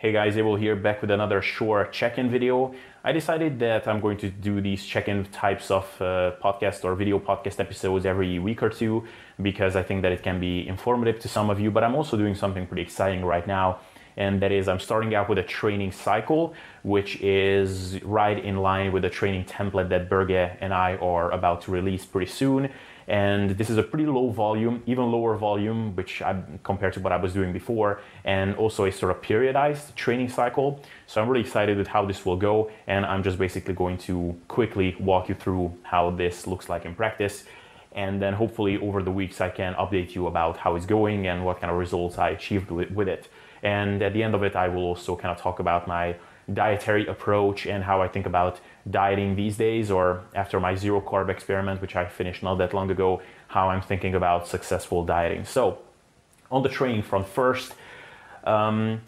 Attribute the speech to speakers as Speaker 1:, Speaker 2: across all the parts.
Speaker 1: Hey guys, Abel here, back with another short check-in video. I decided that I'm going to do these check-in types of podcast or video podcast episodes every week or two because I think that it can be informative to some of you, but I'm also doing something pretty exciting right now, and that is I'm starting out with a training cycle, which is right in line with the training template that Borge and I are about to release pretty soon. And this is a pretty low volume, even lower volume, compared to what I was doing before, and also a sort of periodized training cycle. So I'm really excited with how this will go, and I'm just basically going to quickly walk you through how this looks like in practice. And then hopefully over the weeks I can update you about how it's going and what kind of results I achieved with it. And at the end of it, I will also kind of talk about my dietary approach and how I think about dieting these days, or after my zero carb experiment, which I finished not that long ago, how I'm thinking about successful dieting. So on the training front first, I'm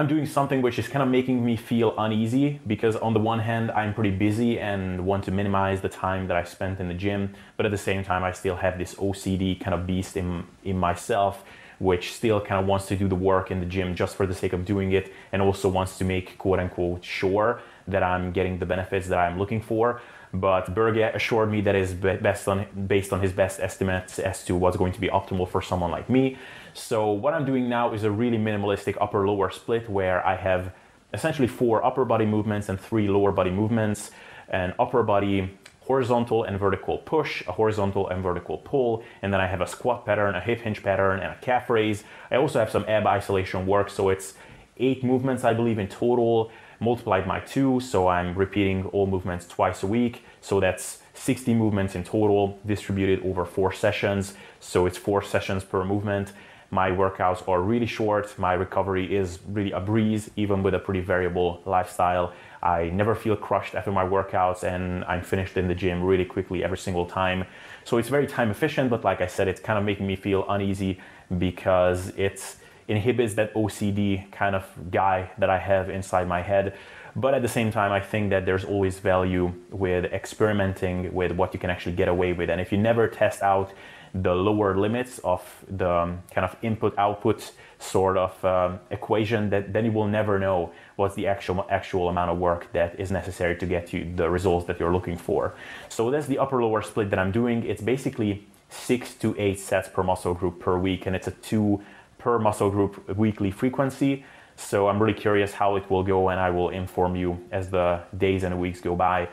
Speaker 1: doing something which is kind of making me feel uneasy because on the one hand, I'm pretty busy and want to minimize the time that I spent in the gym, but at the same time, I still have this OCD kind of beast in myself, which still kind of wants to do the work in the gym just for the sake of doing it, and also wants to make quote unquote sure that I'm getting the benefits that I'm looking for. But Borge assured me that is based on his best estimates as to what's going to be optimal for someone like me. So what I'm doing now is a really minimalistic upper-lower split where I have essentially 4 upper body movements and 3 lower body movements. An upper body horizontal and vertical push, a horizontal and vertical pull, and then I have a squat pattern, a hip hinge pattern, and a calf raise. I also have some ab isolation work, so it's 8 movements, I believe, in total, multiplied by 2, so I'm repeating all movements twice a week, so that's 60 movements in total, distributed over 4 sessions, so it's 4 sessions per movement. My workouts are really short, my recovery is really a breeze, even with a pretty variable lifestyle. I never feel crushed after my workouts, and I'm finished in the gym really quickly every single time. So it's very time efficient, but like I said, it's kind of making me feel uneasy because it inhibits that OCD kind of guy that I have inside my head. But at the same time, I think that there's always value with experimenting with what you can actually get away with. And if you never test out the lower limits of the kind of input-output sort of equation, then you will never know what's the actual amount of work that is necessary to get you the results that you're looking for. So that's the upper-lower split that I'm doing. It's basically 6 to 8 sets per muscle group per week, and it's a 2 per muscle group weekly frequency. So I'm really curious how it will go, and I will inform you as the days and weeks go by.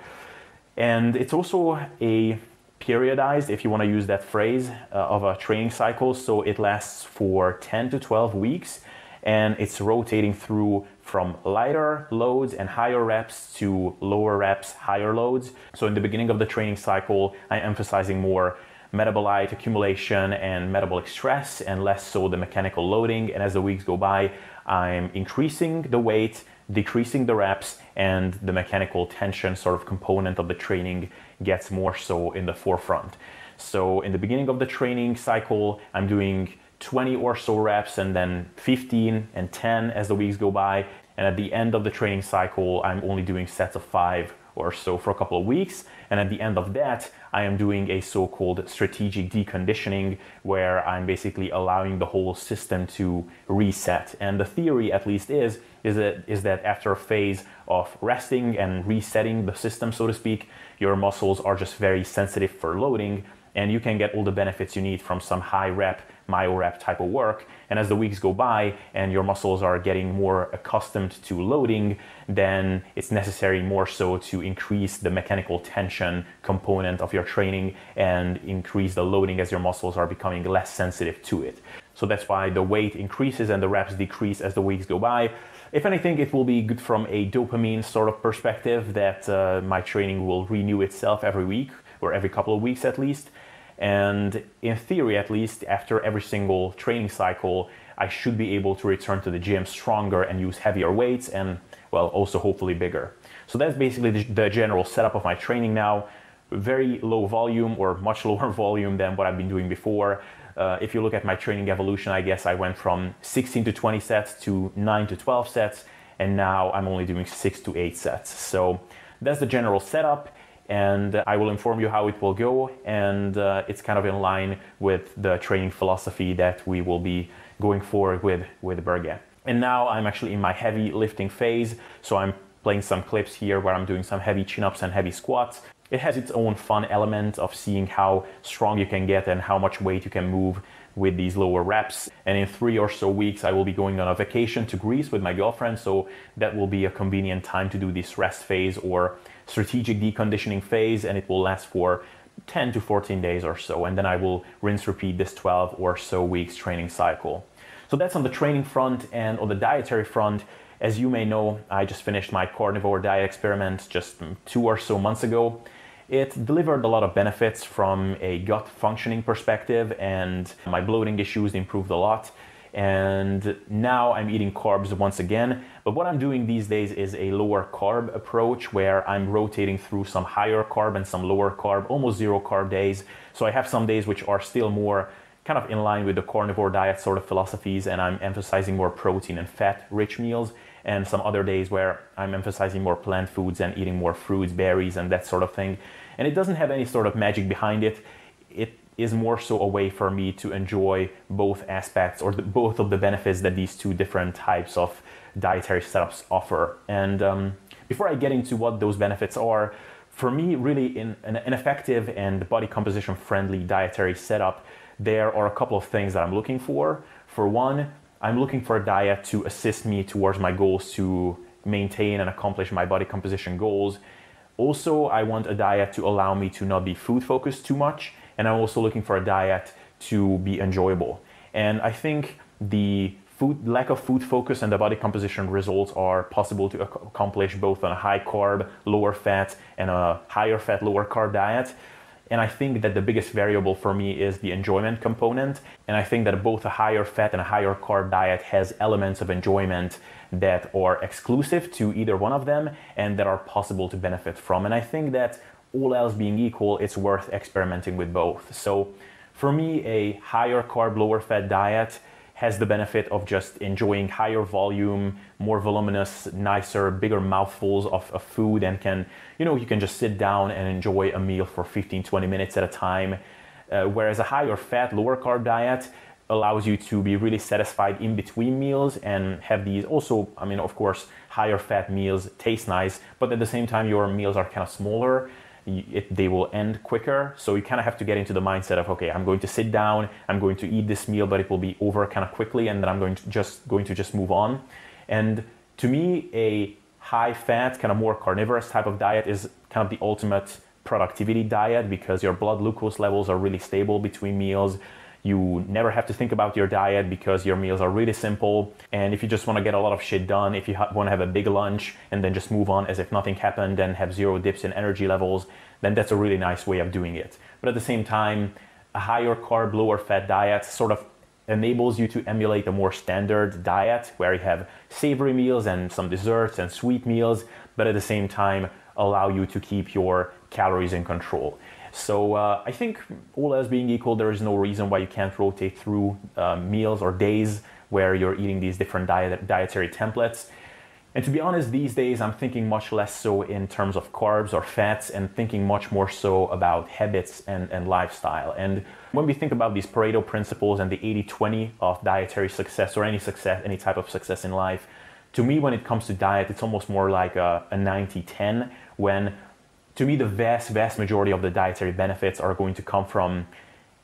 Speaker 1: And it's also a periodized, if you want to use that phrase, of a training cycle. So it lasts for 10 to 12 weeks, and it's rotating through from lighter loads and higher reps to lower reps, higher loads. So in the beginning of the training cycle, I'm emphasizing more metabolite accumulation and metabolic stress, and less so the mechanical loading. And as the weeks go by, I'm increasing the weight, decreasing the reps, and the mechanical tension sort of component of the training gets more so in the forefront. So in the beginning of the training cycle, I'm doing 20 or so reps, and then 15 and 10 as the weeks go by. And at the end of the training cycle, I'm only doing sets of 5 or so for a couple of weeks. And at the end of that, I am doing a so-called strategic deconditioning, where I'm basically allowing the whole system to reset. And the theory, at least, is that after a phase of resting and resetting the system, so to speak, your muscles are just very sensitive for loading, and you can get all the benefits you need from some high rep, myo rep type of work. And as the weeks go by and your muscles are getting more accustomed to loading, then it's necessary more so to increase the mechanical tension component of your training and increase the loading as your muscles are becoming less sensitive to it. So that's why the weight increases and the reps decrease as the weeks go by. If anything, it will be good from a dopamine sort of perspective that my training will renew itself every week, or every couple of weeks at least. And in theory, at least, after every single training cycle, I should be able to return to the gym stronger and use heavier weights, and, well, also hopefully bigger. So that's basically the general setup of my training now. Very low volume, or much lower volume than what I've been doing before. If you look at my training evolution, I guess I went from 16 to 20 sets to 9 to 12 sets, and now I'm only doing 6 to 8 sets. So that's the general setup. And I will inform you how it will go, and it's kind of in line with the training philosophy that we will be going forward with Borge. And now I'm actually in my heavy lifting phase. So I'm playing some clips here where I'm doing some heavy chin-ups and heavy squats. It has its own fun element of seeing how strong you can get and how much weight you can move with these lower reps. And in 3 or so weeks, I will be going on a vacation to Greece with my girlfriend. So that will be a convenient time to do this rest phase or strategic deconditioning phase. And it will last for 10 to 14 days or so. And then I will rinse repeat this 12 or so weeks training cycle. So that's on the training front. And on the dietary front, as you may know, I just finished my carnivore diet experiment just 2 or so months ago. It delivered a lot of benefits from a gut functioning perspective, and my bloating issues improved a lot. And now I'm eating carbs once again. But what I'm doing these days is a lower carb approach where I'm rotating through some higher carb and some lower carb, almost zero carb days. So I have some days which are still more kind of in line with the carnivore diet sort of philosophies, and I'm emphasizing more protein and fat rich meals, and some other days where I'm emphasizing more plant foods and eating more fruits, berries, and that sort of thing. And it doesn't have any sort of magic behind it. It is more so a way for me to enjoy both aspects or both of the benefits that these two different types of dietary setups offer. And before I get into what those benefits are, for me, really in an effective and body composition friendly dietary setup, there are a couple of things that I'm looking for. For one, I'm looking for a diet to assist me towards my goals to maintain and accomplish my body composition goals. Also, I want a diet to allow me to not be food focused too much. And I'm also looking for a diet to be enjoyable. And I think the lack of food focus and the body composition results are possible to accomplish both on a high carb, lower fat, and a higher fat, lower carb diet. And I think that the biggest variable for me is the enjoyment component. And I think that both a higher fat and a higher carb diet has elements of enjoyment that are exclusive to either one of them and that are possible to benefit from. And I think that all else being equal, it's worth experimenting with both. So for me, a higher carb, lower fat diet has the benefit of just enjoying higher volume, more voluminous, nicer, bigger mouthfuls of food, and you can just sit down and enjoy a meal for 15-20 minutes at a time. Whereas a higher fat, lower carb diet allows you to be really satisfied in between meals and have these also, of course, higher fat meals taste nice, but at the same time, your meals are kind of smaller. They will end quicker. So you kind of have to get into the mindset of, okay, I'm going to sit down, I'm going to eat this meal, but it will be over kind of quickly, and then I'm going to just move on. And to me, a high fat, kind of more carnivorous type of diet is kind of the ultimate productivity diet because your blood glucose levels are really stable between meals. You never have to think about your diet because your meals are really simple. And if you just want to get a lot of shit done, if you want to have a big lunch and then just move on as if nothing happened and have zero dips in energy levels, then that's a really nice way of doing it. But at the same time, a higher carb, lower fat diet sort of enables you to emulate a more standard diet where you have savory meals and some desserts and sweet meals, but at the same time allow you to keep your calories in control. So I think all else being equal, there is no reason why you can't rotate through meals or days where you're eating these different dietary templates. And to be honest, these days I'm thinking much less so in terms of carbs or fats and thinking much more so about habits and lifestyle. And when we think about these Pareto principles and the 80-20 of dietary success or any type of success in life, to me, when it comes to diet, it's almost more like a 90-10 when to me, the vast majority of the dietary benefits are going to come from,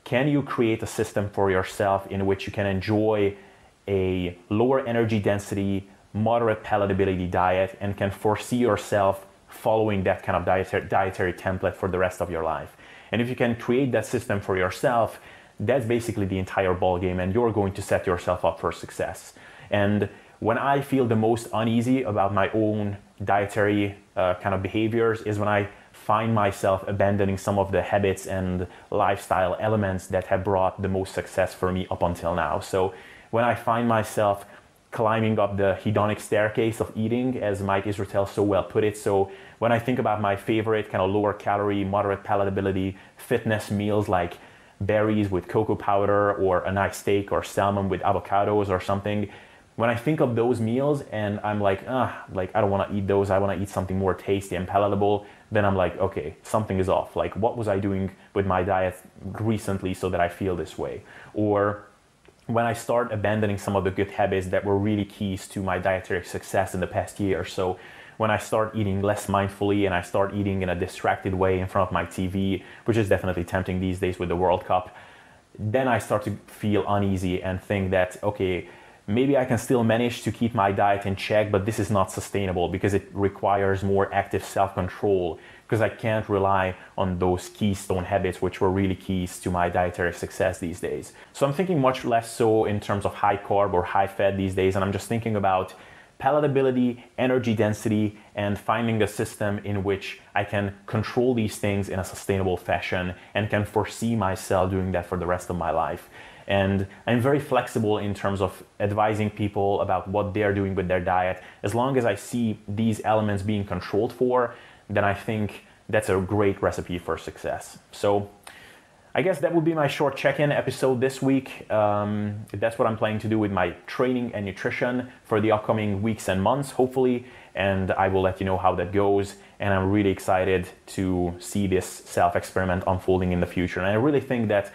Speaker 1: can you create a system for yourself in which you can enjoy a lower energy density, moderate palatability diet and can foresee yourself following that kind of dietary template for the rest of your life. And if you can create that system for yourself, that's basically the entire ballgame and you're going to set yourself up for success. And when I feel the most uneasy about my own dietary kind of behaviors is when I find myself abandoning some of the habits and lifestyle elements that have brought the most success for me up until now. So when I find myself climbing up the hedonic staircase of eating, as Mike Israetel so well put it. So when I think about my favorite kind of lower calorie, moderate palatability fitness meals like berries with cocoa powder or a nice steak or salmon with avocados or something, when I think of those meals and I'm like, I don't want to eat those, I want to eat something more tasty and palatable, then I'm like, okay, something is off. Like, what was I doing with my diet recently so that I feel this way? Or when I start abandoning some of the good habits that were really keys to my dietary success in the past year or so, when I start eating less mindfully and I start eating in a distracted way in front of my TV, which is definitely tempting these days with the World Cup, then I start to feel uneasy and think that, okay, maybe I can still manage to keep my diet in check, but this is not sustainable because it requires more active self-control, because I can't rely on those keystone habits which were really keys to my dietary success these days. So I'm thinking much less so in terms of high carb or high fat these days, and I'm just thinking about palatability, energy density, and finding a system in which I can control these things in a sustainable fashion and can foresee myself doing that for the rest of my life. And I'm very flexible in terms of advising people about what they're doing with their diet. As long as I see these elements being controlled for, then I think that's a great recipe for success. So I guess that would be my short check-in episode this week. That's what I'm planning to do with my training and nutrition for the upcoming weeks and months, hopefully, and I will let you know how that goes. And I'm really excited to see this self-experiment unfolding in the future. And I really think that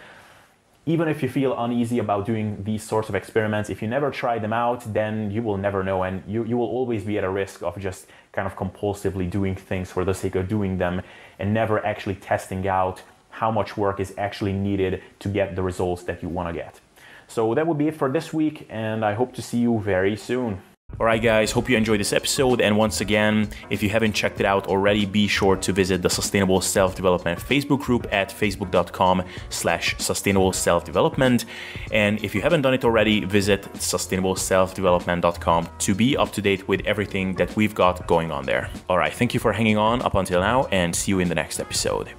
Speaker 1: even if you feel uneasy about doing these sorts of experiments, if you never try them out, then you will never know, and you will always be at a risk of just kind of compulsively doing things for the sake of doing them and never actually testing out how much work is actually needed to get the results that you want to get. So that would be it for this week, and I hope to see you very soon. Alright guys, hope you enjoyed this episode, and once again, if you haven't checked it out already, be sure to visit the Sustainable Self-Development Facebook group at facebook.com/sustainable self-development, and if you haven't done it already, visit sustainableselfdevelopment.com to be up to date with everything that we've got going on there. Alright, thank you for hanging on up until now, and see you in the next episode.